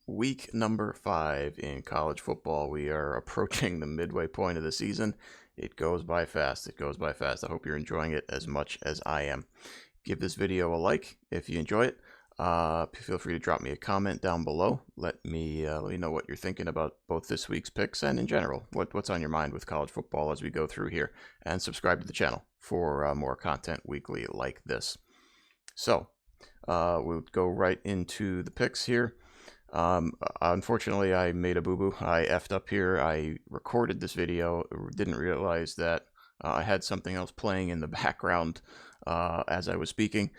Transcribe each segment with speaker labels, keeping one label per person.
Speaker 1: Week number 5 in college football. We are approaching the midway point of the season. It goes by fast. It goes by fast. I hope you're enjoying it as much as I am. Give this video a like if you enjoy it. Feel free to drop me a comment down below. Let me know what you're thinking about both this week's picks and in general. What's on your mind with college football as we go through here. And subscribe to the channel for more content weekly like this. So, we'll go right into the picks here. Unfortunately, I made a boo-boo. I effed up here. I recorded this video, didn't realize that I had something else playing in the background as I was speaking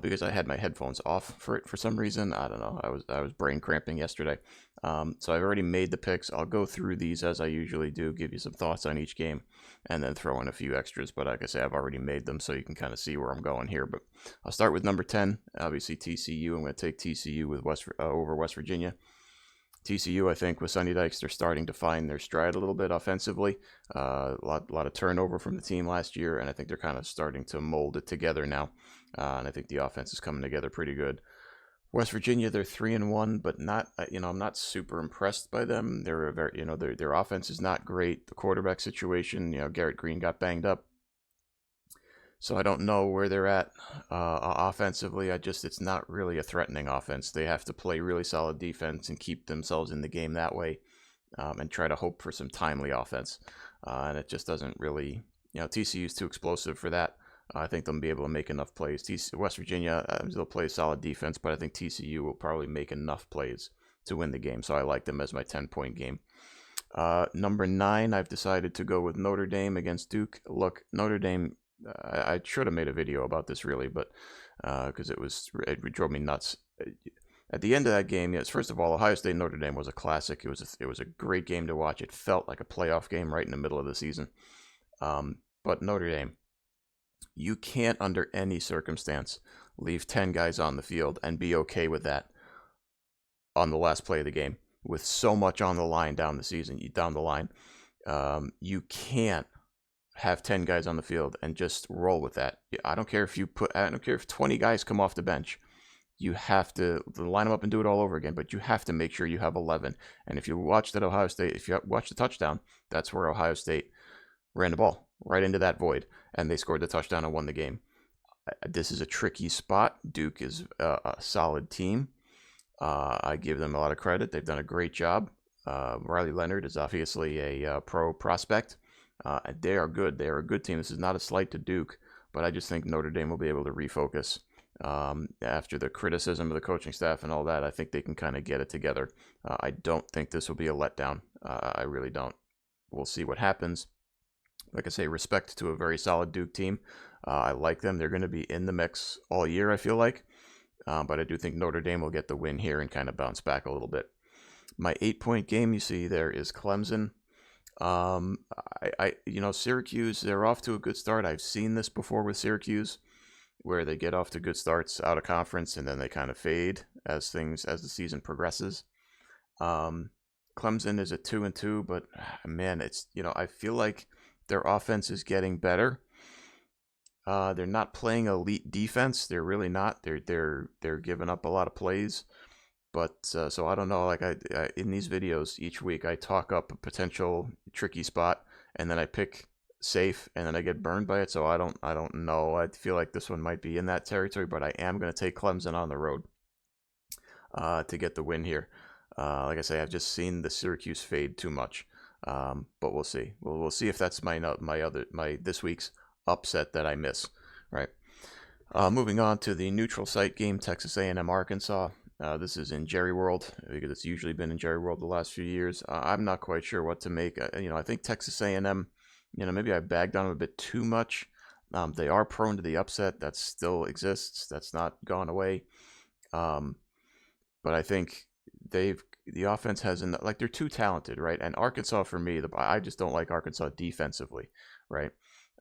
Speaker 1: because I had my headphones off for it for some reason. I don't know. I was brain cramping yesterday. So I've already made the picks. I'll go through these as I usually do, give you some thoughts on each game, and then throw in a few extras. But like I say, I've already made them, so you can kind of see where I'm going here. But I'll start with number 10, obviously TCU. I'm going to take TCU with over West Virginia. TCU, I think, with Sonny Dykes, they're starting to find their stride a little bit offensively. A lot of turnover from the team last year, and I think they're kind of starting to mold it together now. And I think the offense is coming together pretty good. West Virginia, they're 3-1, but not. I'm not super impressed by them. They're a very, their offense is not great. The quarterback situation, Garrett Green got banged up. So I don't know where they're at offensively. It's not really a threatening offense. They have to play really solid defense and keep themselves in the game that way, and try to hope for some timely offense. And it just doesn't really, TCU is too explosive for that. I think they'll be able to make enough plays. West Virginia, they'll play solid defense, but I think TCU will probably make enough plays to win the game. So I like them as my 10-point game. Number 9, I've decided to go with Notre Dame against Duke. Look, Notre Dame, I should have made a video about this really, but because it drove me nuts. At the end of that game, yes, first of all, Ohio State Notre Dame was a classic. It was a great game to watch. It felt like a playoff game right in the middle of the season. But Notre Dame, you can't under any circumstance leave 10 guys on the field and be okay with that on the last play of the game with so much on the line down the line. You can't have 10 guys on the field and just roll with that. I don't care if 20 guys come off the bench. You have to line them up and do it all over again, but you have to make sure you have 11. And if you watch that Ohio State, if you watch the touchdown, that's where Ohio State ran the ball right into that void, and they scored the touchdown and won the game. This is a tricky spot. Duke is a solid team. I give them a lot of credit. They've done a great job. Riley Leonard is obviously a pro prospect. They are good. They are a good team. This is not a slight to Duke, but I just think Notre Dame will be able to refocus after the criticism of the coaching staff and all that. I think they can kind of get it together. I don't think this will be a letdown. I really don't. We'll see what happens. Like I say, respect to a very solid Duke team. I like them. They're going to be in the mix all year, I feel like. But I do think Notre Dame will get the win here and kind of bounce back a little bit. My 8-point game you see there is Clemson. Syracuse, they're off to a good start. I've seen this before with Syracuse, where they get off to good starts out of conference and then they kind of fade as the season progresses. Clemson is at 2-2, but man, I feel like their offense is getting better. They're not playing elite defense. They're really not. They're giving up a lot of plays. But so I don't know. Like I in these videos each week, I talk up a potential tricky spot, and then I pick safe, and then I get burned by it. So I don't know. I feel like this one might be in that territory, but I am going to take Clemson on the road to get the win here. Like I say, I've just seen the Syracuse fade too much. But we'll see. We'll see if that's my this week's upset that I miss. Right. Moving on to the neutral site game, Texas A&M Arkansas. This is in Jerry World because it's usually been in Jerry World the last few years. I'm not quite sure what to make. I think Texas A&M. Maybe I bagged on them a bit too much. They are prone to the upset. That still exists. That's not gone away. But I think the offense hasn't, like, they're too talented, right? And Arkansas, for me, I just don't like Arkansas defensively, right?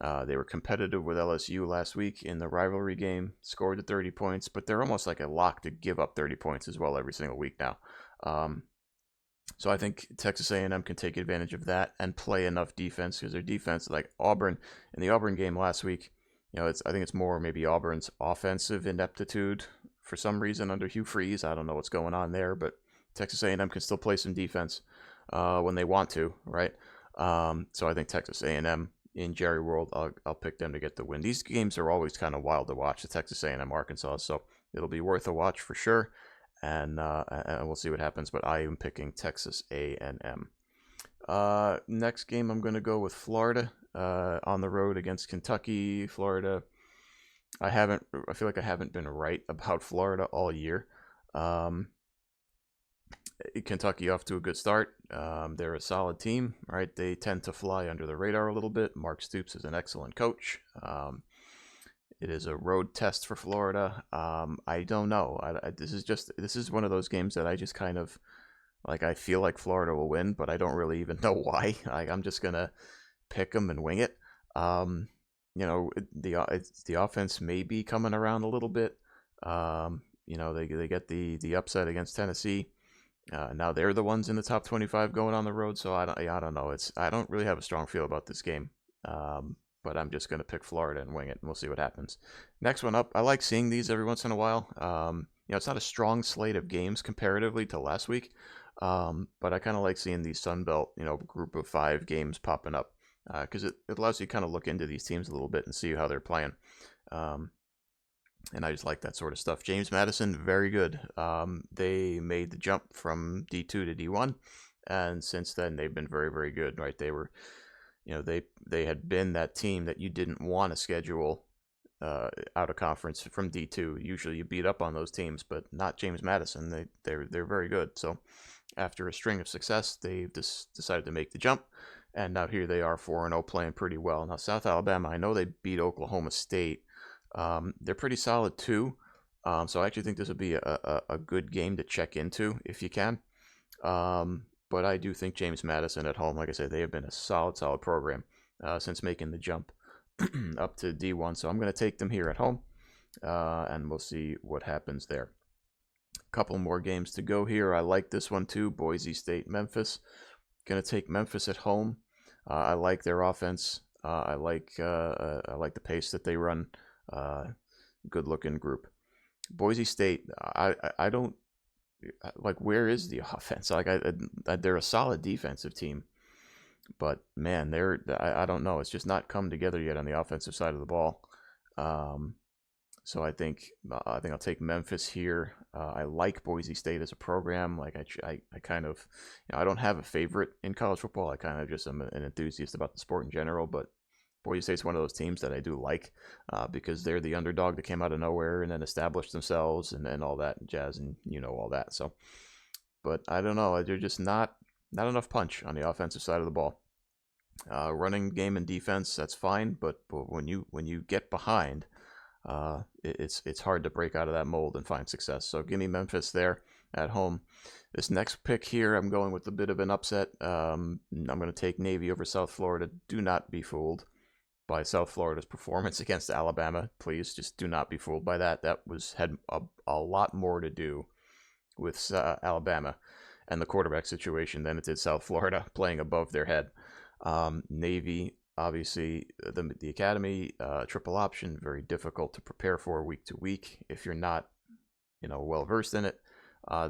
Speaker 1: They were competitive with LSU last week in the rivalry game, scored the 30 points, but they're almost like a lock to give up 30 points as well every single week now. So I think Texas A&M can take advantage of that and play enough defense, because their defense, like Auburn, in the Auburn game last week, I think it's more maybe Auburn's offensive ineptitude for some reason under Hugh Freeze. I don't know what's going on there, but Texas A&M can still play some defense when they want to, right? So I think Texas A&M in Jerry World, I'll pick them to get the win. These games are always kind of wild to watch, the Texas A&M Arkansas, so it'll be worth a watch for sure, and we'll see what happens. But I am picking Texas A&M. Next game, I'm going to go with Florida on the road against Kentucky. Florida, I feel like I haven't been right about Florida all year. Kentucky off to a good start. They're a solid team, right? They tend to fly under the radar a little bit. Mark Stoops is an excellent coach. It is a road test for Florida. I don't know. This is one of those games that I just kind of like. I feel like Florida will win, but I don't really even know why. I'm just gonna pick them and wing it. The offense may be coming around a little bit. They get the upset against Tennessee. Now they're the ones in the top 25 going on the road, so I don't know. I don't really have a strong feel about this game, but I'm just going to pick Florida and wing it, and we'll see what happens. Next one up, I like seeing these every once in a while. It's not a strong slate of games comparatively to last week, but I kind of like seeing these Sun Belt, group of 5 games popping up because it allows you to kind of look into these teams a little bit and see how they're playing. And I just like that sort of stuff. James Madison, very good. They made the jump from D2 to D1, and since then they've been very, very good. Right? They were, they had been that team that you didn't want to schedule out of conference from D2. Usually you beat up on those teams, but not James Madison. They're very good. So after a string of success, they decided to make the jump, and now here they are 4-0, playing pretty well. Now South Alabama, I know they beat Oklahoma State. They're pretty solid too, so I actually think this would be a good game to check into if you can. But I do think James Madison at home, like I said, they have been a solid program since making the jump up to D1. So I'm going to take them here at home, and we'll see what happens there. A couple more games to go here. I like this one too. Boise State, Memphis. Going to take Memphis at home. I like their offense. I like the pace that they run. Good looking group. Boise State, I don't like. Where is the offense? Like they're a solid defensive team, but man, I don't know. It's just not come together yet on the offensive side of the ball. So I think I'll take Memphis here. I like Boise State as a program. Like I kind of, I don't have a favorite in college football. I kind of just am an enthusiast about the sport in general, but Boise State's one of those teams that I do like because they're the underdog that came out of nowhere and then established themselves and all that jazz and all that. So, but I don't know. They're just not enough punch on the offensive side of the ball. Running game and defense, that's fine, but when you get behind, it's hard to break out of that mold and find success. So give me Memphis there at home. This next pick here, I'm going with a bit of an upset. I'm going to take Navy over South Florida. Do not be fooled by South Florida's performance against Alabama. Please just do not be fooled by that. That had a lot more to do with Alabama and the quarterback situation than it did South Florida playing above their head. Navy, obviously, the academy, triple option, very difficult to prepare for week to week if you're not, well versed in it.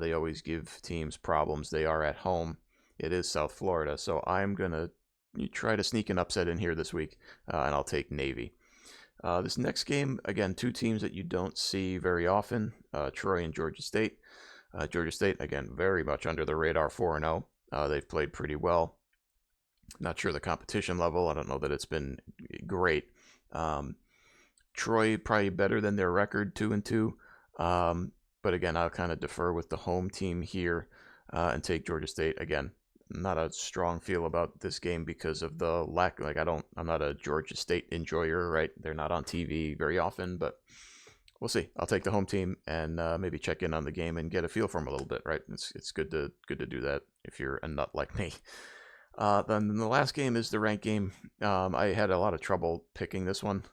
Speaker 1: They always give teams problems. They are at home. It is South Florida, so I'm gonna try to sneak an upset in here this week, and I'll take Navy. This next game, again, 2 teams that you don't see very often, Troy and Georgia State. Georgia State, again, very much under the radar, 4-0. They've played pretty well. Not sure the competition level. I don't know that it's been great. Troy probably better than their record, 2-2. But again, I'll kind of defer with the home team here and take Georgia State. Again, not a strong feel about this game because of the lack. I'm not a Georgia State enjoyer, right? They're not on TV very often, but we'll see. I'll take the home team and maybe check in on the game and get a feel for them a little bit, right? It's good to do that if you're a nut like me. Then the last game is the ranked game. I had a lot of trouble picking this one.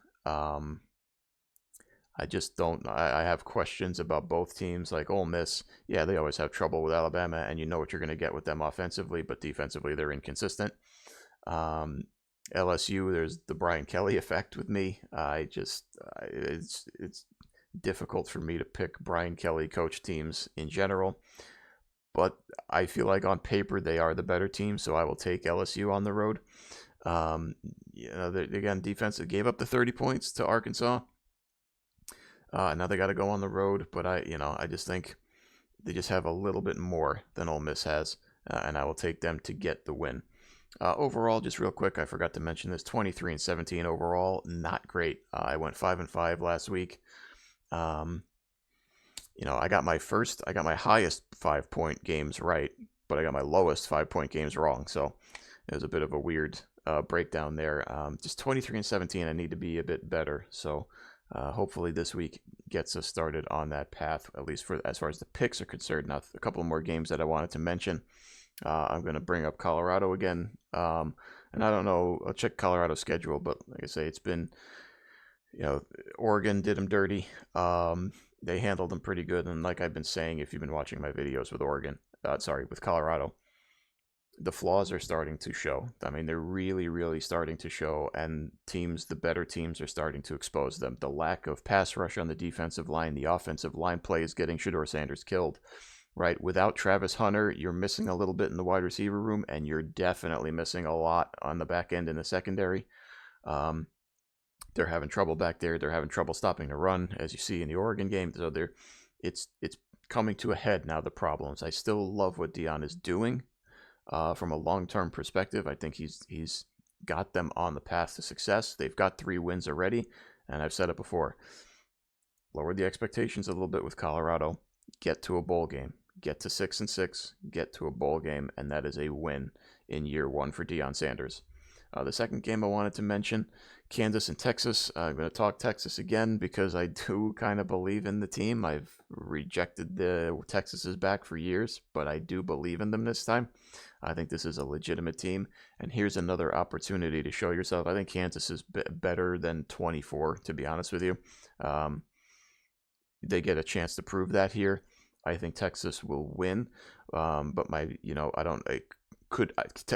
Speaker 1: I just don't. I have questions about both teams. Like Ole Miss, yeah, they always have trouble with Alabama, and you know what you're going to get with them offensively, but defensively they're inconsistent. LSU, there's the Brian Kelly effect with me. It's difficult for me to pick Brian Kelly coach teams in general. but I feel like on paper they are the better team, so I will take LSU on the road. Um, again, defense gave up the 30 points to Arkansas. Now they got to go on the road, but I just think they just have a little bit more than Ole Miss has, and I will take them to get the win. Overall, just real quick, I forgot to mention this: 23-17 overall, not great. I went 5-5 last week. I got my highest 5-point games right, but I got my lowest 5-point games wrong. So it was a bit of a weird breakdown there. Just 23-17, I need to be a bit better. So hopefully this week gets us started on that path, at least for as far as the picks are concerned. Now, a couple more games that I wanted to mention. I'm going to bring up Colorado again. And I don't know, I'll check Colorado's schedule, but like I say, it's been, Oregon did them dirty. They handled them pretty good. And like I've been saying, if you've been watching my videos with with Colorado, the flaws are starting to show. I mean, they're really, really starting to show, and the better teams are starting to expose them. The lack of pass rush on the defensive line, the offensive line play is getting Shedeur Sanders killed, right? Without Travis Hunter, you're missing a little bit in the wide receiver room, and you're definitely missing a lot on the back end in the secondary. They're having trouble back there. They're having trouble stopping the run, as you see in the Oregon game. So it's coming to a head now, the problems. I still love what Deion is doing. From a long-term perspective, I think he's got them on the path to success. They've got 3 wins already, and I've said it before. Lower the expectations a little bit with Colorado. Get to a bowl game. Get to 6-6. Get to a bowl game, and that is a win in year 1 for Deion Sanders. The second game I wanted to mention, Kansas and Texas. I'm going to talk Texas again because I do kind of believe in the team. I've rejected the Texas's back for years, but I do believe in them this time. I think this is a legitimate team, and here's another opportunity to show yourself. I think Kansas is better than 24, to be honest with you. They get a chance to prove that here. I think Texas will win, but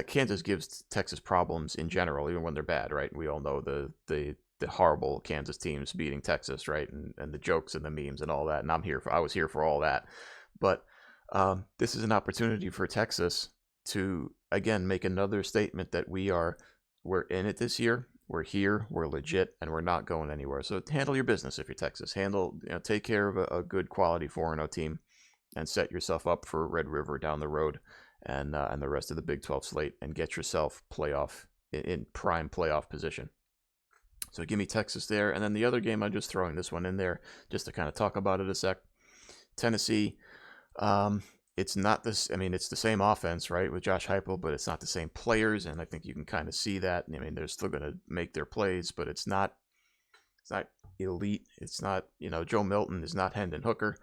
Speaker 1: Kansas gives Texas problems in general, even when they're bad, right? We all know the horrible Kansas teams beating Texas, right? And the jokes and the memes and all that. And I was here for all that. But this is an opportunity for Texas to, again, make another statement that we're in it this year. We're here, we're legit, and we're not going anywhere. So handle your business if you're Texas. Take care of a good quality 4-0 team and set yourself up for Red River down the road and the rest of the Big 12 slate, and get yourself in prime playoff position. So give me Texas there. And then the other game, I'm just throwing this one in there just to kind of talk about it a sec. Tennessee, it's not this. I mean, it's the same offense, right, with Josh Heupel, but it's not the same players, and I think you can kind of see that. I mean, they're still going to make their plays, but it's not elite. It's not, Joe Milton is not Hendon Hooker.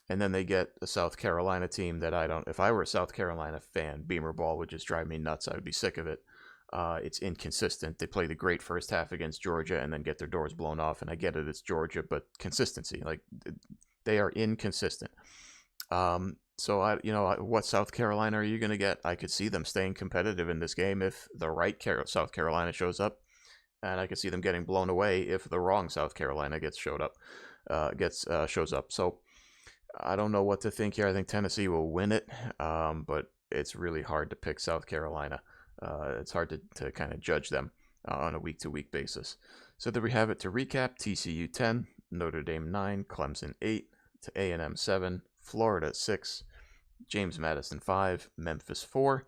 Speaker 1: And then they get a South Carolina team that if I were a South Carolina fan, Beamer ball would just drive me nuts. I would be sick of it. It's inconsistent. They play the great first half against Georgia and then get their doors blown off. And I get it, it's Georgia, but consistency, they are inconsistent. So what South Carolina are you going to get? I could see them staying competitive in this game if the right South Carolina shows up, and I could see them getting blown away if the wrong South Carolina shows up. So I don't know what to think here. I think Tennessee will win it, but it's really hard to pick South Carolina. It's hard to kind of judge them on a week-to-week basis. So there we have it. To recap: TCU 10, Notre Dame 9, Clemson 8, to A&M 7, Florida 6, James Madison 5, Memphis 4,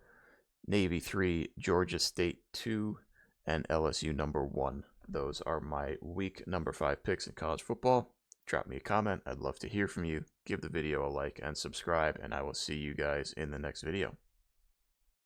Speaker 1: Navy 3, Georgia State 2, and LSU number 1. Those are my week number 5 picks in college football. Drop me a comment. I'd love to hear from you. Give the video a like and subscribe, and I will see you guys in the next video.